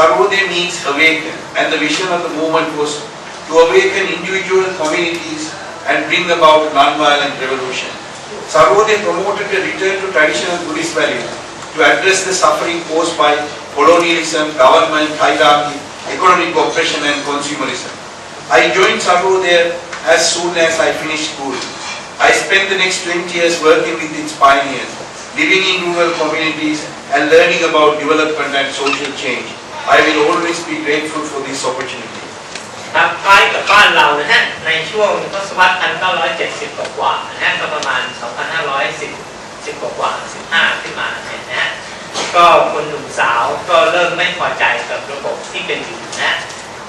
Sarvodaya means awaken, and the vision of the movement was to awaken individual communities and bring about non-violent revolution. Sarvodaya promoted a return to traditional Buddhist values to address the suffering caused by colonialism, government, hierarchy, economic oppression and consumerism. I joined Sarvodaya as soon as I finished school. I spent the next 20 years working with its pioneers, living in rural communities and learning about development and social change. I will always be grateful for this opportunity. ครับคล้ายกับบ้านเรานะฮะในช่วงทศวรรษ 1970 กว่าๆนะฮะก็ประมาณ 2510 กว่าๆ15 ขึ้นมาเนี่ยนะฮะก็คนหนุ่มสาวก็เริ่มไม่พอใจกับระบบที่เป็นอยู่นะ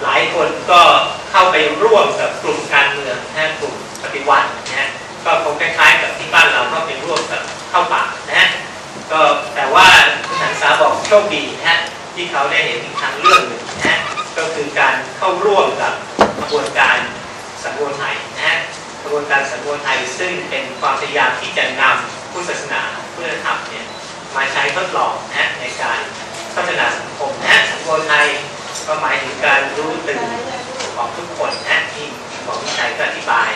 หลายคนก็เข้าไปร่วมกับกลุ่มการเมืองนะกลุ่มปฏิวัตินะฮะก็คงคล้ายๆกับที่บ้านเราเข้าไปร่วมกับเข้าป่านะฮะก็แต่ว่าคุณหันษาบอกโชคดีนะฮะที่เขาได้เห็นอีกทางเรื่องหนึ่งนะฮะก็คือการเข้าร่วมกับกระบวนการสังคมไทยนะฮะกระบวนการสังคมไทยซึ่งเป็นความพยายามที่จะนำพุทธศาสนาเพื่อทำเนี่ยมาใช้ทดลองนะในการพัฒนาสังคมนะสังคมไทยก็หมายถึงการรู้ตื่นของทุกคนนะที่หมอวิชัยก็อธิบาย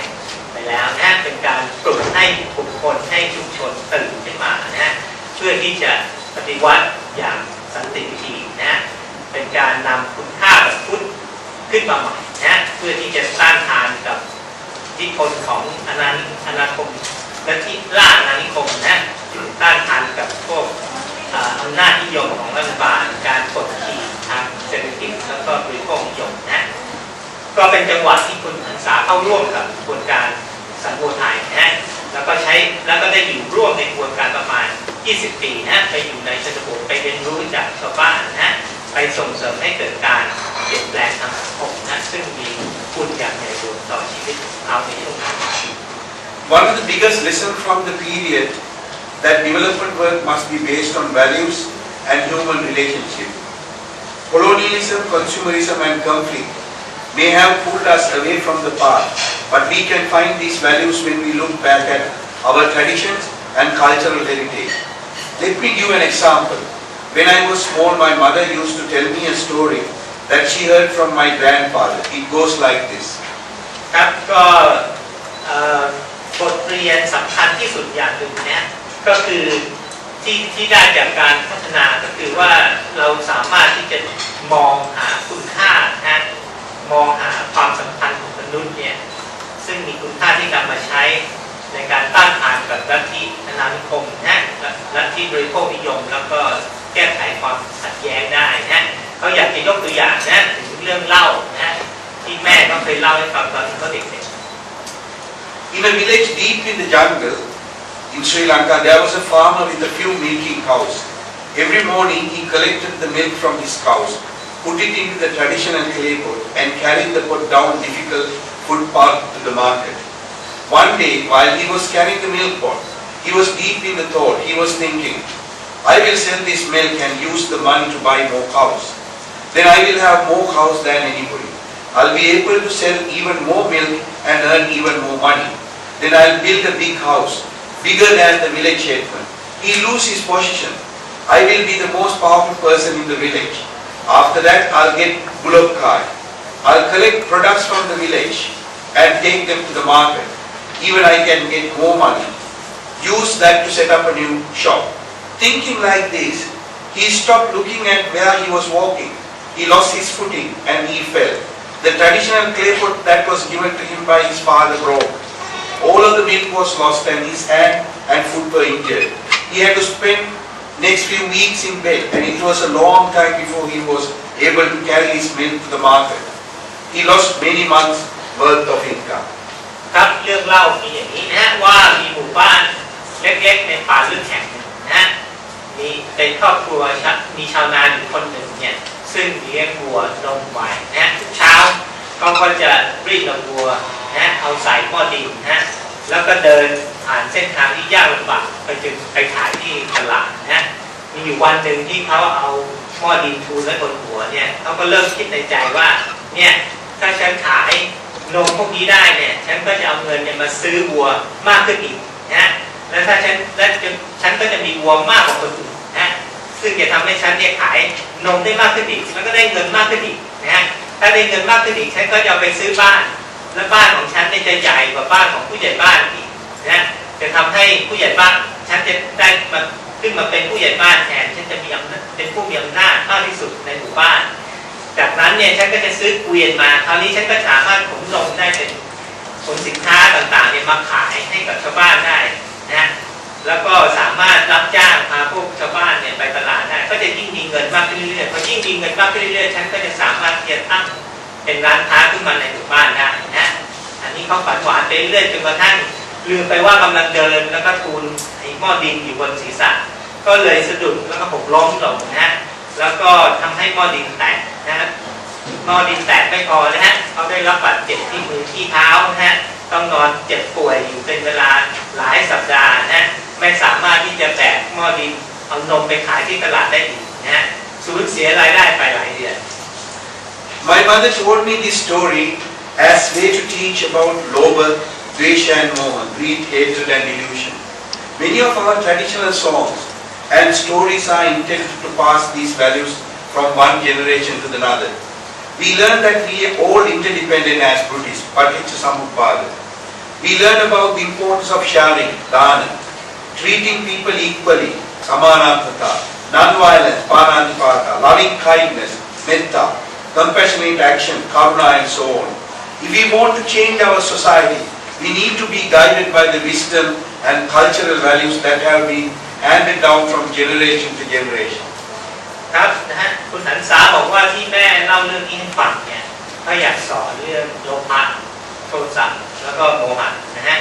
ไปแล้วนะเป็นการปลุกให้บุคคลให้ชุมชนตื่นขึ้นมานะเพื่อที่จะปฏิวัติอย่างสันติวิธีนะเป็นการนำคุณค่าแบบพุทธขึ้นมาใหม่นะเพื่อที่จะต้านทานกับอิทธิพลของอาณาคมและที่ล่าอาณานิคมนะต้านทานกับพวกอำนาจนิยมของรัฐบาลการกดขี่ทางเศรษฐกิจแล้วก็บริโภคนิยมนะก็เป็นจังหวะที่คุณหันษาเข้าร่วมกับกระบวนการสังคมไทยนะแล้วก็ได้อยู่ร่วมในกระบวนการประมาณ20 ปีนะไปอยู่ในชนบทไปเรียนรู้จากชาวบ้านนะไปส่งเสริมให้เกิดการเปลี่ยนแปลงทางสังคมนะซึ่งมีคุณอย่างใหญ่หลวงต่อชีวิตเราในช่วงนั้น One of the biggest lessons from the period that development work must be based on values and human relationship. Colonialism, consumerism and conflict may have pulled us away from the path, but we can find these values when we look back at our traditions and cultural heritage. Let me give an example. When I was small, my mother used to tell me a story that she heard from my grandfather. It goes like this. ครับก็บทเรียนสำคัญที่สุดอย่างหนึ่งนะก็คือที่ได้จากการพัฒนาก็คือว่าเราสามารถที่จะมองหาคุณค่านะมองหาความสัมพันธ์ของมนุษย์เนี่ยซึ่งมีคุณค่าที่นำมาใช้ในการต้านทานกับลัทธิอาณานิคมนะลัทธิบริโภคนิยมแล้วก็แก้ไขความขัดแย้งได้นะเขาอยากจะยกตัวอย่างนะถึงเรื่องเล่านะที่แม่ก็เคยเล่าให้ฟังตอนเขาเด็กๆ In a village deep in the jungle in Sri Lanka, there was a farmer with a few milking cows. Every morning he collected the milk from his cows, put it into the traditional clay pot and carried the pot down difficult footpath to the market. One day, while he was carrying the milk pot, he was deep in the thought. He was thinking, I will sell this milk and use the money to buy more cows. Then I will have more cows than anybody. I'll be able to sell even more milk and earn even more money. Then I'll build a big house, bigger than the village headman. He'll lose his position. I will be the most powerful person in the village. After that, I'll get bullock cart. I'll collect products from the village and take them to the market. Even I can get more money. Use that to set up a new shop. Thinking like this, he stopped looking at where he was walking. He lost his footing and he fell. The traditional clay pot that was given to him by his father broke. All of the milk was lost and his hand and foot were injured. He had to spend next few weeks in bed and it was a long time before he was able to carry his milk to the market. He lost many months worth of income. ครับเรื่องเล่ามีอย่างนี้นะว่ามีหมู่บ้านเล็กๆในป่าลึกแห่งหนึ่งนะมีเป็นครอบครัวมีชาวนาอยู่คนหนึ่งเนี่ยซึ่งเลี้ยงวัวนมไว้นะทุกเช้าเขาก็จะรีดนมวัวนะเอาใส่หม้อดินนะแล้วก็เดินผ่านเส้นทางที่ยากลำบากไปขายที่ตลาดนะมีอยู่วันหนึ่งที่เขาเอาหม้อดินทูลไว้บนหัวเนี่ยเขาก็เริ่มคิดในใจว่าเนี่ยถ้าฉันขายนมพวกนี้ได้เนี่ยฉันก็จะเอาเงินเนี่ยมาซื้อวัวมากขึ้นอีกนะแล้วถ้าฉันก็จะมีวัวมากกว่าคนอื่นนะ ซึ่งจะทำให้ฉันเนี่ยขายนมได้มากขึ้นอีกแล้วก็ได้เงินมากขึ้นอีกนะฮะถ้าได้เงินมากขึ้นอีกฉันก็จะเอาไปซื้อบ้านและบ้านของฉันเนี่ยจะใหญ่กว่าบ้านของผู้ใหญ่บ้านอีกนะจะทำให้ผู้ใหญ่บ้านฉันจะได้มาขึ้นมาเป็นผู้ใหญ่บ้านแทนฉันจะมีอำนาจเป็นผู้มีอำนาจมากที่สุดในหมู่บ้านจากนั้นเนี่ยฉันก็จะซื้อเกวียนมาคราวนี้ฉันก็สามารถขนนมได้เป็นขนสินค้าต่างๆเนี่ยมาขายให้กับชาวบ้านได้นะแล้วก็สามารถรับจ้างพาพวกชาวบ้านเนี่ยไปตลาดได้ก็จะยิ่งมีเงินมากขึ้นเรื่อยๆพอยิ่งมีเงินมากขึ้นเรื่อยๆฉันก็จะสามารถที่จะตั้งเป็นร้านค้าขึ้นมาในหมู่บ้านได้นะอันนี้เขาฝันหวานไปเรื่อยๆจนกระทั่งลืมไปว่ากำลังเดินแล้วก็ทูลไอ้หม้อดินอยู่บนศีรษะก็เลยสะดุดแล้วก็หกล้มลงนะแล้วก็ทำให้หม้อดินแตกนะหม้อดินแตกไม่พอนะฮะเขาได้รับบาดเจ็บที่มือที่เท้านะฮะต้องนอนเจ็บป่วยอยู่เป็นเวลาหลายสัปดาห์นะไม่สามารถที่จะแบกหม้อดินเอานมไปขายที่ตลาดได้อีกนะฮะสูญเสียรายได้ไปหลายเดือน My mother told me this story as way to teach about Lobha, Dvesha and Moha, greed, hatred and illusion. Many of our traditional songs and stories are intended to pass these values from one generation to another. We learn that we are all interdependent as Buddhists, Paticca Samuppada. We learn about the importance of sharing, dana, treating people equally, samanantata, non-violence, panatipata, loving kindness, metta, compassionate action, karuna and so on. If we want to change our society, we need to be guided by the wisdom and cultural values that have been handed down from generation to generation. ครับนะฮะคุณหันษาบอกว่าที่แม่เล่าเรื่องนี้ให้ฟังเนี่ยก็อยากสอนเรื่องโลภะโทสะแล้วก็โมหะนะฮะ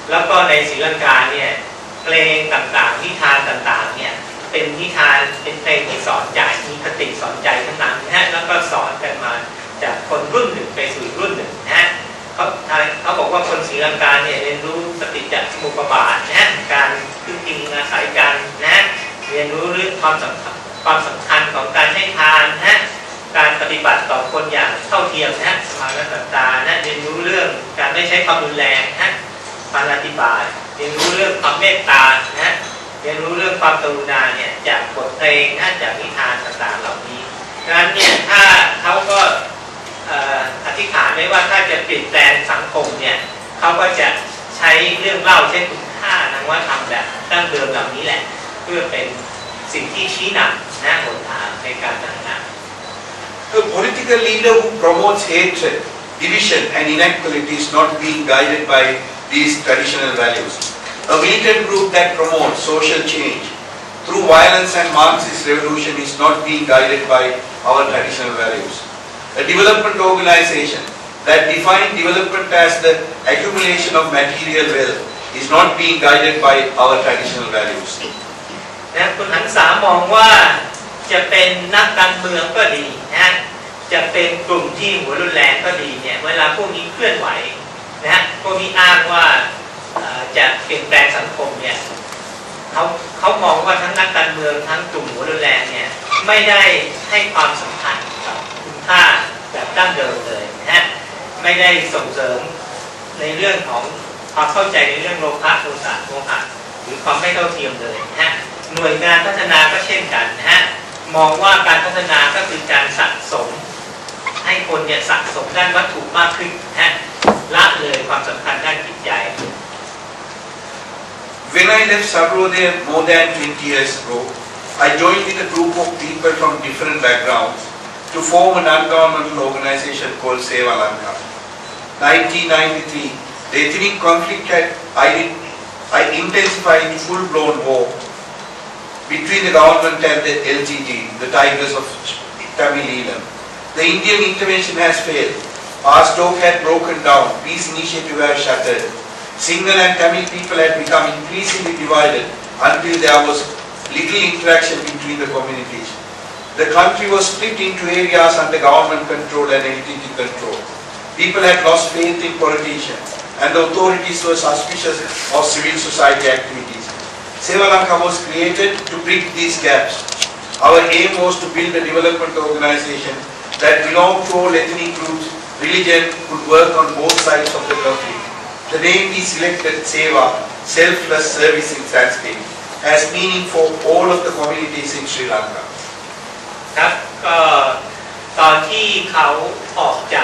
แล้วก็ในศรีลังกาเนี่ยเพลงต่างๆนิทานต่างๆเนี่ยเป็นนิทานเป็นเพลงที่สอนใจมีคติสอนใจทั้งนั้นนะฮะแล้วก็สอนกันมาจากคนรุ่นหนึ่งไปสู่รุ่นหนึ่งนะฮะเขาบอกว่าคนศรีลังกาเนี่ยเรียนรู้สติจักรสมุปบาทนะฮะการพึ่งพิงอาศัยกันนะฮะเรียนรู้เรื่องความสำคัญของการให้ทานนะฮะการปฏิบัติต่อคนอย่างเท่าเทียมนะฮะสมานฉันทานะเรียนรู้เรื่องการไม่ใช้ความรุนแรงนะฮะปาณาติบาตเรียนรู้เรื่องความเมตตานะฮะเรียนรู้เรื่องความกรุณาเนี่ยจากบทเพลงนะจากนิทานต่างๆเหล่านี้ดังนั้นเนี่ยถ้าเขาก็อธิษฐานไว้ว่าถ้าจะเปลี่ยนแปลงสังคมเนี่ยเขาก็จะใช้เรื่องเล่าเช่นคุณค่านวัฒนธรรมแบบดั้งเดิมเหล่านี้แหละเพื่อเป็นสิ่งที่ชี้นำนะหนทางในการพัฒนา A political leader who promotes hatred, division and inequality is not being guided by these traditional values. A militant group that promotes social change through violence and Marxist revolution is not being guided by our traditional values. A development organization that defines development as the accumulation of material wealth is not being guided by our traditional values. นะคุณหันษามองว่าจะเป็นนักการเมืองก็ดีนะจะเป็นกลุ่มที่หัวรุนแรงก็ดีเนี่ยเวลาพวกนี้เคลื่อนไหวนะพวกนี้อ้างว่าจะเปลี่ยนแปลงสังคมเนี่ยเขามองว่าทั้งนักการเมืองทั้งกลุ่มหัวรุนแรงเนี่ยไม่ได้ให้ความสำคัญกับคุณค่าแบบดั้งเดิมเลยนะไม่ได้ส่งเสริมในเรื่องของความเข้าใจในเรื่องโลภะโทสะโมหะหรือความไม่เท่าเทียมเลยนะหน่วยงานพัฒนาก็เช่นกันนะฮะมองว่าการพัฒนาก็คือการสะสมให้คนเนี่ยสะสมด้านวัตถุมากขึ้นนะละเลยความสำคัญด้านจิตใจ When I left Sarvodaya more than 20 years ago, I joined with a group of people from different backgrounds to form a non-governmental organization called Seva Lanka. 1993, the ethnic conflict had intensified full-blown war between the government and the LTG, the Tigers of Tamil Eelam. The Indian intervention has failed. Our stock had broken down. Peace initiative has shattered. Sinhala and Tamil people had become increasingly divided until there was little interaction between the communities. The country was split into areas under government control and LTG control. People had lost faith in politicians and the authorities were suspicious of civil society activities. Seva Lanka was created to bridge these gaps. Our aim was to build a development organization that belonged to all ethnic groups, religion, could work on both sides of the conflict. The name we selected, Seva, selfless service in Sanskrit. has meaning for all of the communities in Sri Lanka. ครับก็ตอนที่เขาออก